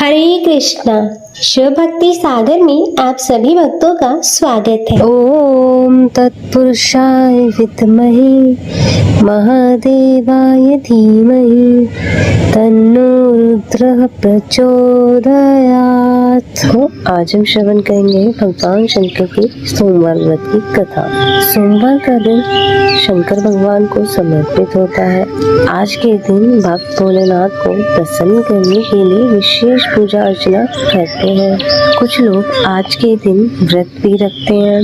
हरे कृष्णा। शिव भक्ति सागर में आप सभी भक्तों का स्वागत है। ओम तत्पुरुषाय विद्महे महादेवाय धीमहि तन्नो रुद्रः प्रचोदयात्। तो आज हम श्रवण करेंगे भगवान शंकर की सोमवार व्रत की कथा। सोमवार का दिन शंकर भगवान को समर्पित होता है। आज के दिन भक्त भोलेनाथ को प्रसन्न करने के लिए विशेष पूजा अर्चना करते हैं। कुछ लोग आज के दिन व्रत भी रखते हैं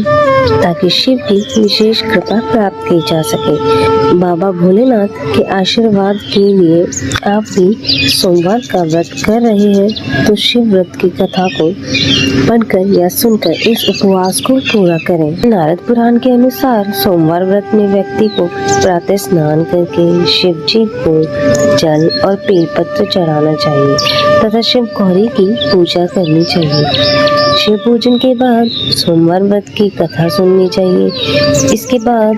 ताकि शिव की विशेष कृपा प्राप्त की जा सके। बाबा भोलेनाथ के आशीर्वाद के लिए आप भी सोमवार का व्रत कर रहे हैं तो शिव व्रत की कथा को पढ़कर या सुनकर इस उपवास को पूरा करें। नारद पुराण के अनुसार सोमवार व्रत में व्यक्ति को प्रातः स्नान करके शिव जी को जल और बेलपत्र चढ़ाना चाहिए तथा शिव गौरी की पूजा करनी चाहिए। शिव पूजन के बाद सोमवार व्रत की कथा सुननी चाहिए। इसके बाद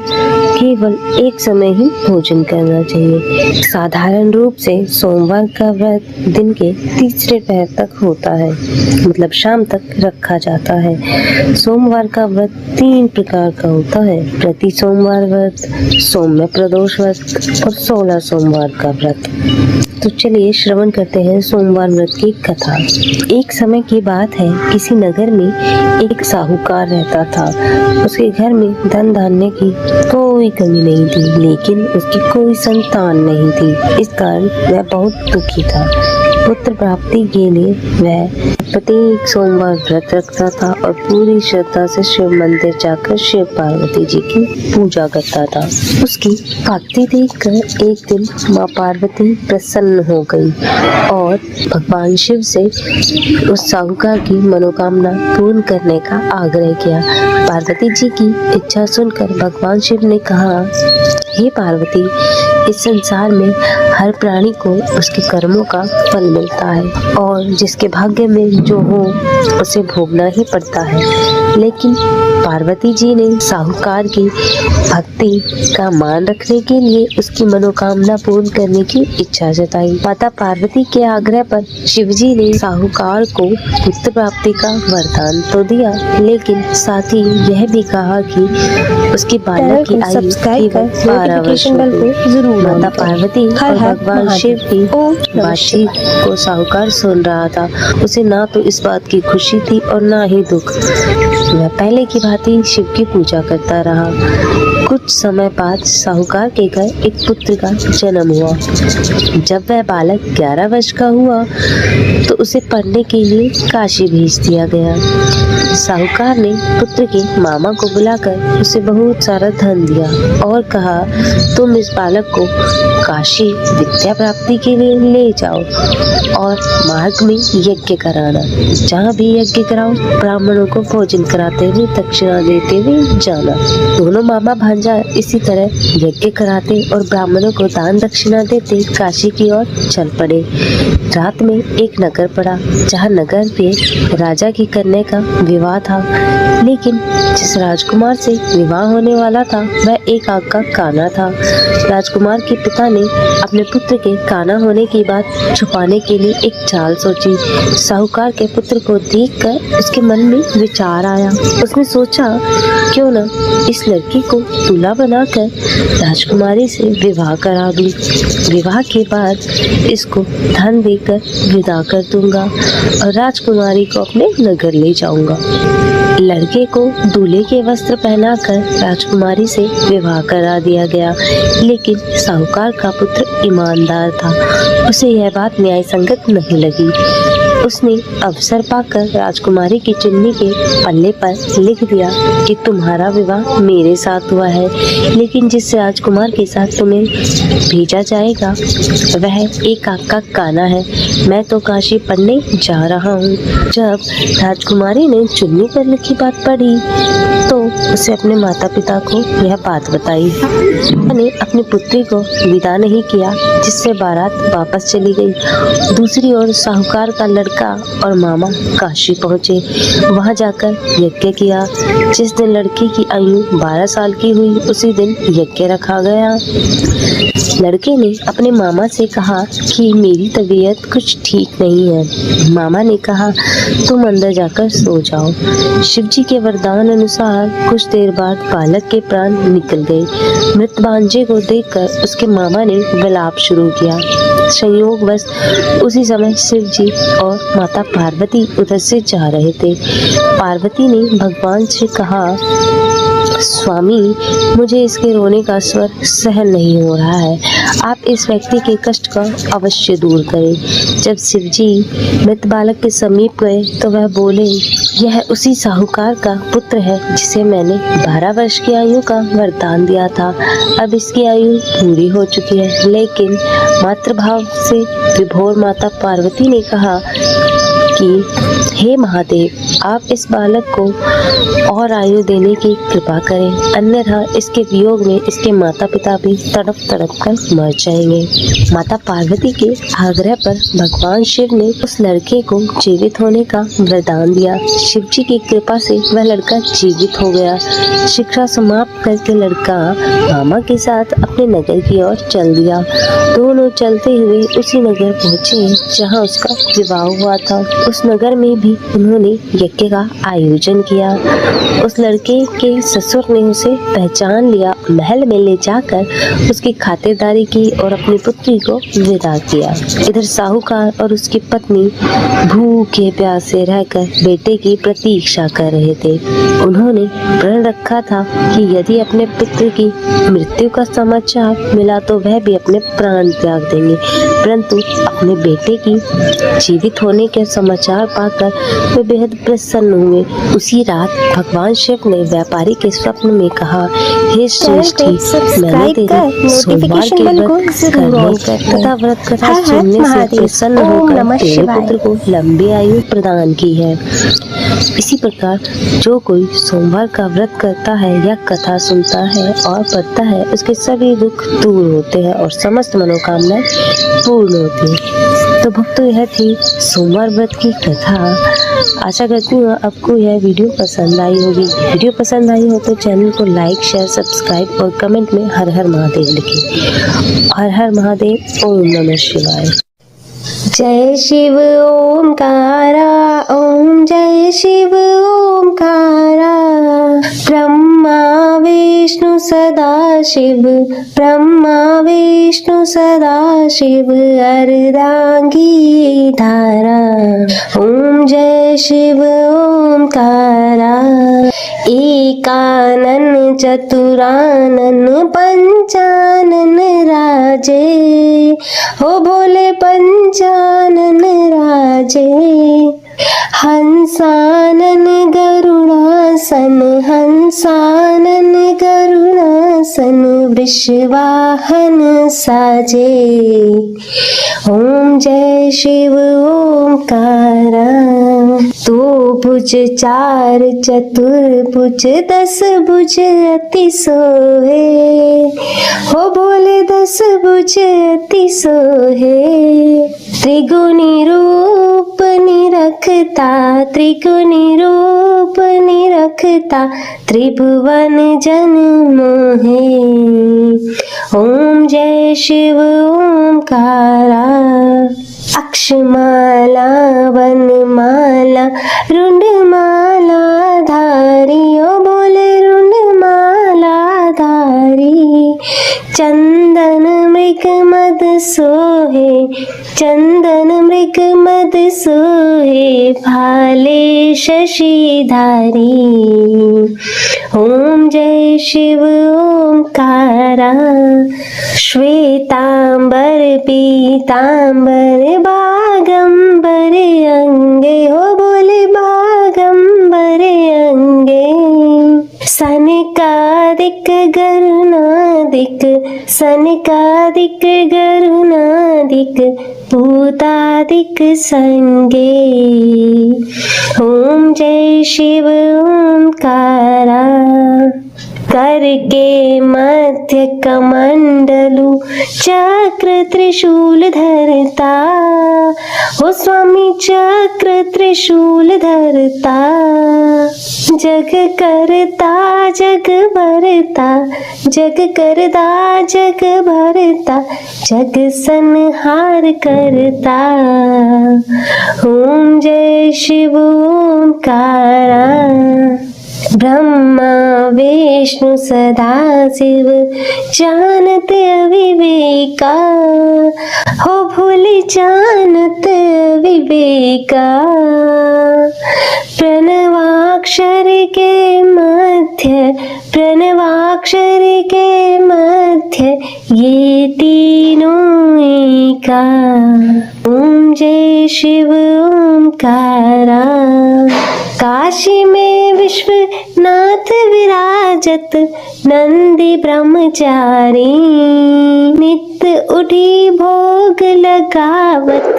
केवल एक समय ही भोजन करना चाहिए। साधारण रूप से सोमवार का व्रत दिन के तीसरे पहर तक होता है, मतलब शाम तक रखा जाता है। सोमवार का व्रत 3 प्रकार का होता है: प्रति सोमवार व्रत, सौम्य प्रदोष व्रत और 16 सोमवार का व्रत। तो चलिए श्रवण करते हैं सोमवार व्रत की कथा। एक समय की बात है, किसी नगर में एक साहूकार रहता था। उसके घर में धन धान्य की कोई कमी नहीं थी, लेकिन उसकी कोई संतान नहीं थी। इस कारण वह बहुत दुखी था। पुत्र प्राप्ति के लिए वह प्रत्येक सोमवार व्रत रखता था और पूरी श्रद्धा से शिव मंदिर जाकर शिव पार्वती जी की पूजा करता था। उसकी भक्ति देखकर एक दिन माँ पार्वती प्रसन्न हो गई और भगवान शिव से उस साहूकार की मनोकामना पूर्ण करने का आग्रह किया। पार्वती जी की इच्छा सुनकर भगवान शिव ने कहा, हे पार्वती, इस संसार में हर प्राणी को उसके कर्मों का फल मिलता है और जिसके भाग्य में जो हो उसे भोगना ही पड़ता है। लेकिन पार्वती जी ने साहूकार की भक्ति का मान रखने के लिए उसकी मनोकामना पूर्ण करने की इच्छा जताई। माता पार्वती के आग्रह पर शिवजी ने साहूकार को पुत्र प्राप्ति का वरदान तो दिया, लेकिन साथ ही यह भी कहा कि उसकी बालक की आयु 12 वर्ष होगी। माता पार्वती और भगवान शिव की बातचीत को साहूकार सुन रहा था। उसे ना तो इस बात की खुशी थी और ना ही दुख। वह पहले की भांति शिव की पूजा करता रहा। कुछ समय बाद साहूकार के घर एक पुत्र का जन्म हुआ। जब वह बालक 11 वर्ष का हुआ तो उसे पढ़ने के लिए काशी भेज दिया गया। साहूकार ने पुत्र के मामा को बुलाकर उसे बहुत सारा धन दिया और कहा, तुम इस बालक को काशी विद्या प्राप्ति के लिए ले जाओ और मार्ग में यज्ञ कराना। जहाँ भी यज्ञ कराओ ब्राह्मणों को भोजन कराते हुए दक्षिणा देते हुए जाना। दोनों मामा भांजा इसी तरह यज्ञ कराते और ब्राह्मणों को दान दक्षिणा देते काशी की ओर चल पड़े। रात में एक नगर पड़ा जहाँ नगर के राजा की कन्या का विवाह था, लेकिन जिस राजकुमार से विवाह होने वाला था वह एक आग का काना था। राजकुमार के पिता ने अपने पुत्र के काना होने की बात छुपाने के लिए एक चाल सोची। साहूकार के पुत्र को देखकर उसके मन में विचार आया। उसने सोचा, क्यों न इस लड़की को दूल्हा बनाकर राजकुमारी से विवाह करा दूं। विवाह के बाद इसको धन देकर विदा कर दूंगा और राजकुमारी को अपने नगर ले जाऊंगा। लड़के को दूल्हे के वस्त्र पहनाकर राजकुमारी से विवाह करा दिया गया, लेकिन साहूकार का पुत्र ईमानदार था। उसे यह बात न्याय संगत नहीं लगी। उसने अवसर पाकर राजकुमारी की चुन्नी के पल्ले पर लिख दिया कि तुम्हारा विवाह मेरे साथ हुआ है, लेकिन जिस राजकुमार के साथ तुम्हें भेजा जाएगा वह एक आग का काना है। मैं तो काशी पढ़ने जा रहा हूँ। जब राजकुमारी ने चुन्नी पर लिखी बात पढ़ी तो उसे अपने माता पिता को यह बात बताई। मैंने अपनी पुत्री को विदा नहीं किया, जिससे बारात वापस चली गई। दूसरी ओर साहूकार का लड़का और मामा काशी पहुँचे। वहाँ जाकर यज्ञ किया। जिस दिन लड़की की आयु 12 साल की हुई उसी दिन यज्ञ रखा गया। लड़के ने अपने मामा से कहा कि मेरी तबीयत कुछ ठीक नहीं है। मामा ने कहा तुम अंदर जाकर सो जाओ। शिवजी के वरदान अनुसार कुछ देर बाद बालक के प्राण निकल गए। मृत भांजे को देखकर उसके मामा ने विलाप शुरू किया। संयोगवश उसी समय शिव जी और माता पार्वती उधर से जा रहे थे। पार्वती ने भगवान से कहा, स्वामी, मुझे इसके रोने का स्वर सहन नहीं हो रहा है। आप इस व्यक्ति के कष्ट का अवश्य दूर करें। जब शिव जी मृत बालक के समीप गए तो वह बोले, यह उसी साहूकार का पुत्र है जिसे मैंने 12 वर्ष की आयु का वरदान दिया था। अब इसकी आयु पूरी हो चुकी है। लेकिन मातृभाव से विभोर माता पार्वती ने कहा कि हे महादेव, आप इस बालक को और आयु देने की कृपा करें, अन्यथा इसके वियोग में इसके माता पिता भी तड़प तड़प कर मर जाएंगे। माता पार्वती के आग्रह पर भगवान शिव ने उस लड़के को जीवित होने का वरदान दिया। शिव जी की कृपा से वह लड़का जीवित हो गया। शिक्षा समाप्त करके लड़का मामा के साथ अपने नगर की ओर चल दिया। दोनों चलते हुए उसी नगर पहुँचे जहाँ उसका विवाह हुआ था। उस नगर में भी उन्होंने यज्ञ का आयोजन किया। उस लड़के के ससुर ने उसे पहचान लिया, महल में ले जाकर उसकी खातिरदारी की और अपनी पुत्री को विदा किया। इधर साहूकार और उसकी पत्नी भूखे प्यासे रहकर बेटे की प्रतीक्षा कर रहे थे। उन्होंने प्रण रखा था कि यदि अपने पुत्र की मृत्यु का समाचार मिला तो वह भी अपने प्राण त्याग देंगे, परंतु अपने बेटे की जीवित होने के समाचार पाकर वे बेहद प्रसन्न हुए। उसी रात भगवान शिव ने व्यापारी के स्वप्न में कहा, हे श्रेष्ठी, मैंने तेरे सोमवार के व्रत करने तथा व्रत कथा सुनने से प्रसन्न होकर तेरे पुत्र को लंबी आयु प्रदान की है। इसी प्रकार जो कोई सोमवार का व्रत करता है या कथा सुनता है और पढ़ता है, उसके सभी दुख दूर होते हैं और समस्त मनोकामनाएं पूर्ण होती हैं। तो भक्तों, यह थी सोमवार व्रत की कथा। आशा करती हूँ आपको यह वीडियो पसंद आई होगी। वीडियो पसंद आई हो तो चैनल को लाइक, शेयर, सब्सक्राइब और कमेंट में हर हर महादेव लिखें। हर हर महादेव। ओम नमः शिवाय। जय शिव ओमकारा, ओम जय शिव ओमकारा। ब्रह्मा विष्णु सदा शिव, ब्रह्मा विष्णु सदा शिव, अर्धांगी धारा। ओम जय शिव ओमकारा। एकानन चतुरानन पंचानन राजे, हो भोले पंचानन राजे। हंसानन गरुड़ासन, हंसानन गरुड़ासन, वृषवाहन साजे। ओम जय शिव ओमकारा। दो भुज चार चतुर्भुज, 10 भुज अति सोहे, हो भोले 10 भुज अति सोहे। त्रिगुणी रूप निरखता, त्रिगुणी रूप निरखता, त्रिभुवन जन मोहे। ओम जय शिव ओमकारा। अक्षमाला वनमाला रुंडमाला धारी, ओ बोले रुंडमाला धारी। चंदन मृग मद सोहे, चंदन मृग मद सोहे, भाले शशिधारी। ओम जय शिव ओमकारा। श्वेतांबर पीतांबर बागंबर अंगे, हो बोले बागंबर अंगे। सनकादिक गरुणादिक, सनकादिक गरुणादिक, भूतादिक संगे। ओम जय शिव ओमकारा। करके मध्य कमंडलु चक्र त्रिशूल धरता, हो स्वामी चक्र त्रिशूल धरता। जग करता जग भरता, जग करता जग भरता, जग संहार करता। ओम जय शिव ओंकारा, ब्रह्मा विष्णु सदा शिव जानत अविवेका, हो भूल जानत विवेका। प्रणवाक्षर के मध्य, प्रणवाक्षर के मध्य ये तीनों एका। ओम जय शिव ओंकारा। काशी में विश्वनाथ विराजत, नंदी ब्रह्मचारी नित्य उठी भोग लगावत,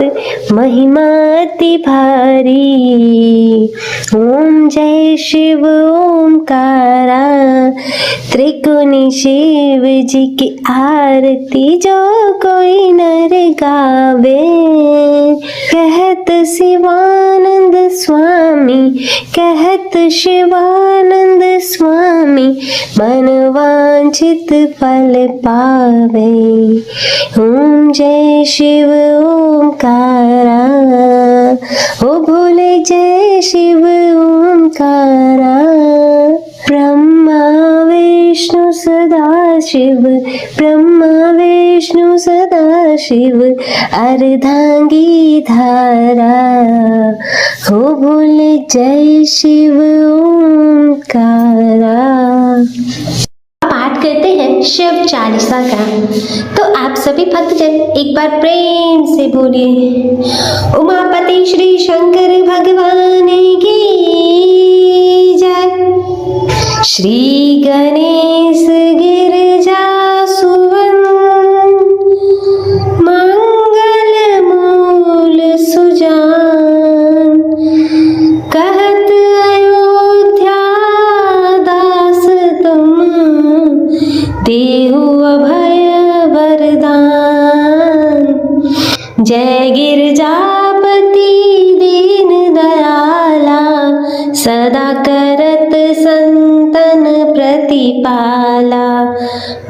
महिमा अति भारी। ओम जय शिव ओंकारा। त्रिकोणी शिव जी की आरती जो कोई नर गावे, कहत शिवानंद स्वामी, कहत शिवानंद स्वामी, मन वांछित फल पावे। ओम जय शिव ओंकारा, ओ भोले जय शिव ओंकारा। ब्रह्मा विष्णु सदा शिव, ब्रह्मा विष्णु सदा शिव, अर्धांगी धारा। हो भोले जय शिव ओंकारा। पाठ करते हैं शिव चालीसा का, तो आप सभी भक्तजन एक बार प्रेम से बोलिए, उमापति श्री शंकर भगवान की जय। श्री गणेश गिरजा सुवन, मंगल मूल सुजान, कहत अयोध्या दास तुम, देहु अभय वरदान। जय गिरजापति दीन दयाला, सदा करत संतन प्रतिपाला।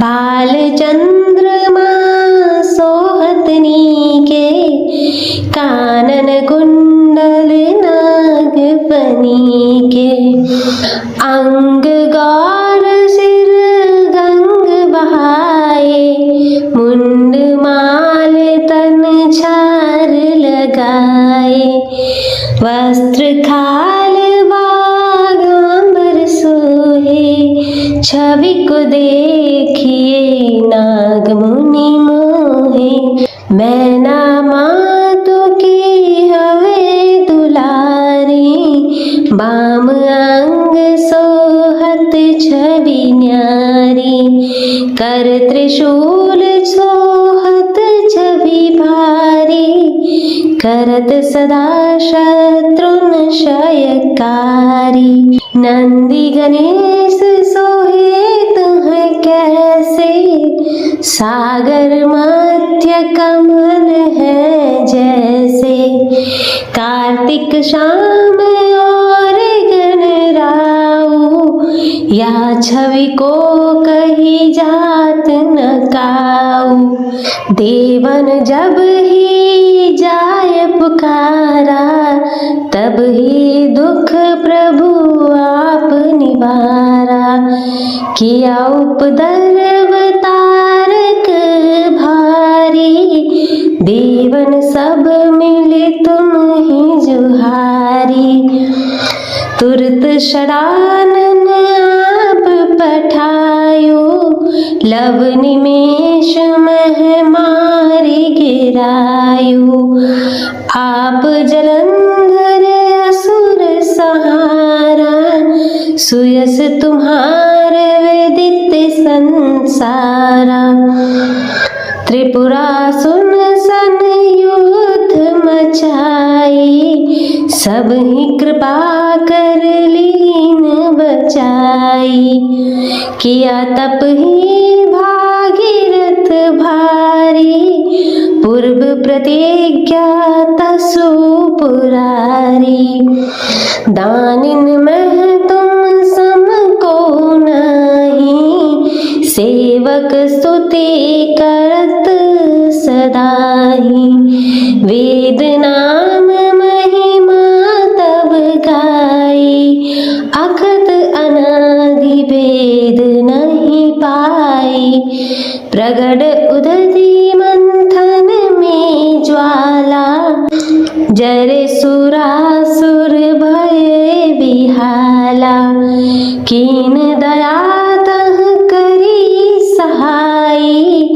बाल चंद्रमा सोहत नीके, कानन कुंडल नाग फनीके। अंग गौर सिर गंग बहाए, मुंड माल तन छार लगाए। वस्त्र खाल बागांबर सोहे, छवि को देखिए नाग मुनि मोहे। मैना मातु की हवे दुलारी, बाम अंग सोहत छवि न्यारी। कर त्रिशूल सोहत छवि भारी, करत सदा शत्रुन क्षयकारी। नंदी गणेश सोहे तुम्हें कैसे, सागर मध्य कमल है जैसे। कार्तिक शाम और गणराऊ, या छवि को कही जात न काऊ। देवन जब ही जाय पुकारा, तब ही दुख प्रभु आप निवारा। किया उपद्रव तारक भारी, देवन सब मिले तुम ही जुहारी। तुरत शरानन आप पठायो, लव निमेष मह मारी गिरायो। आप जलंधर असुर सहारा, सुयस तुम्हार विदित संसारा। त्रिपुरा सुन सन युद्ध मचाई, सब ही कृपा कर लीन बचाई। किया तप ही भागीरथ भारी, पूर्व प्रतिज्ञा तसु पुरारी। दानिन में तुम सम को नहीं, सेवक स्तुति करत सदाही। वेद नाम महिमा तब गाई, अखत अनादि भेद नहीं पाई। प्रगट उदधि मंथन में ज्वाला, जरे सुरासुर भय विहाला। कीन दया तह करी सहाई,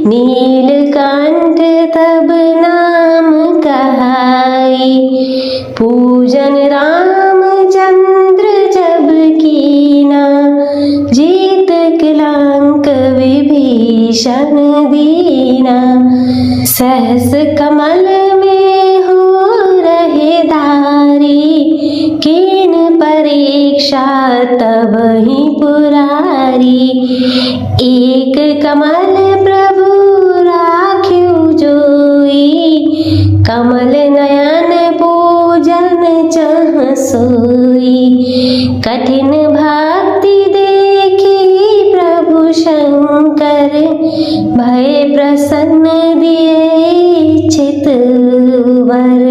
नीलकंठ तब नाम कहाई। पूजन रामचंद्र जब कीना, जीत किलंक विभीषण दीना। सहस कमल में हो रहे धारी, कीन परीक्षा तब ही पुरारी। एक कमल प्रभु राख्यु जोई, कमल नयन पूजन चह सोई। कठिन भक्ति देखी प्रभु शंकर, भय प्रसन्न दिए चित वर।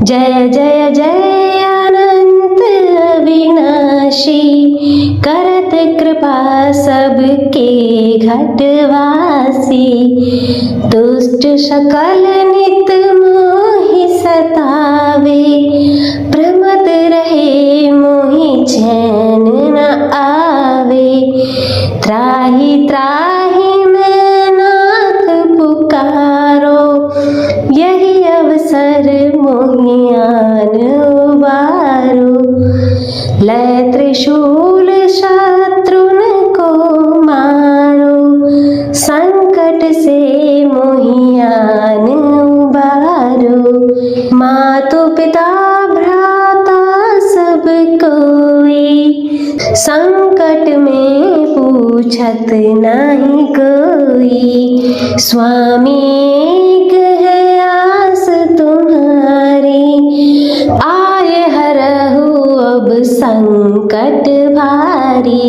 जय जय जय अनंत अविनाशी, करत कृपा सबके घटवासी। दुष्ट सकल नित मोहि सतावे, प्रमत रहे मोहि चैन न आवे। त्राहि त्राहि मैं नाथ पुकारो, यही अवसर मोहि आन उबारो। लय त्रिशूल शत्रुन को मारो, संकट से मोहि आन उबारो। मातु पिता भ्राता सब कोई, संकट में पूछत नहीं कोई। स्वामी एक है आस तुम्हारी, आए हरहु अब संकट भारी।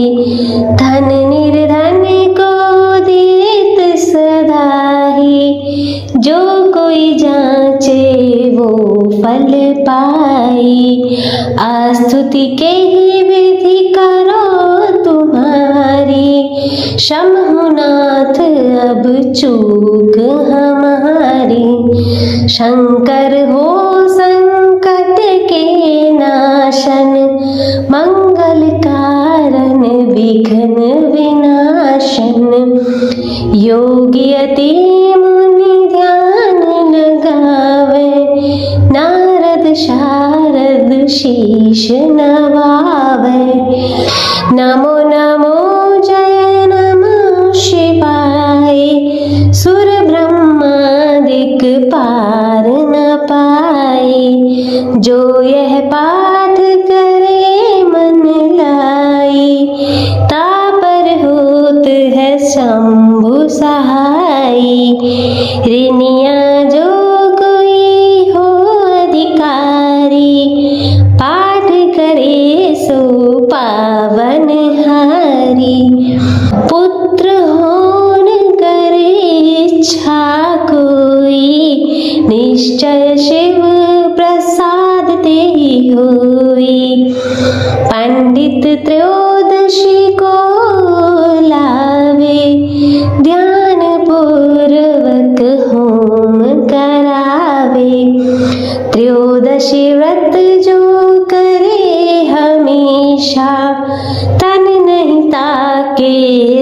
धन निर्धन को देत सदाही, जो कोई जांचे वो फल पाई। आस्तुति के ही विधि करो तुम्हारी, शंभुनाथ अब चूक हमारी। शंकर हो संकट के नाशन, मंगल कारण विघ्न विनाशन। योगी अति मुनि ध्यान लगावे, नारद शारद शीश नवावे। नमो नमो जय नमः शिवाय, सुर ब्रह्मादिक पार न पाए। जो यह पाठ करे मन लाई, तापर होत है शंभु सहाई। ऋणिया जो कोई हो अधिकारी, पाठ करे सो पावन हारी। पुत्र होन करे इच्छा कोई, निश्चय शिव प्रसाद ते होई। पंडित त्रयोदशी को लावे, ध्यान पूर्वक होम करावे। त्रयोदशी व्रत जो करे हमेशा, तन नहीं ताके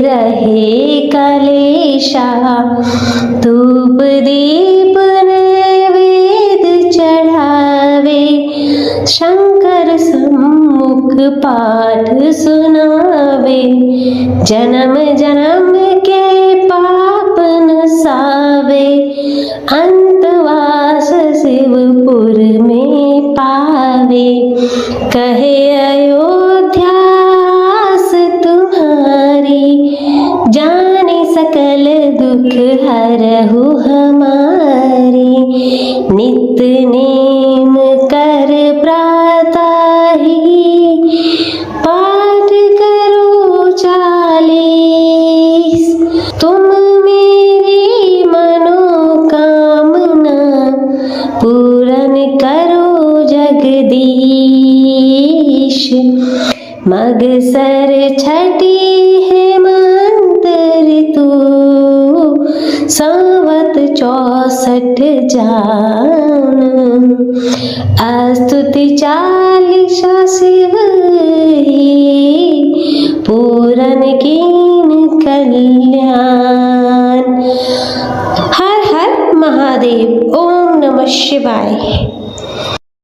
रहे कलेशा। धूप दीप नैवेद्य चढ़ावे, शंकर सम्मुख पाठ सुनावे। जन्म जन्म के पाप नसावे, अंतवास शिवपुर में गावे, कहे अयोध्यास तुम्हारी, जाने सकल दुख हरहु हमारी। नित नेम कर प्रातः ही, पाठ करो 40, तुम मेरी मनोकामना पूरन करो जगदीश। मगसर छठी हेमंत ऋतु, संवत 64 जान। स्तुति 40 शिव पूरन कीन कल्याण। हर हर महादेव। ओम नमः शिवाय।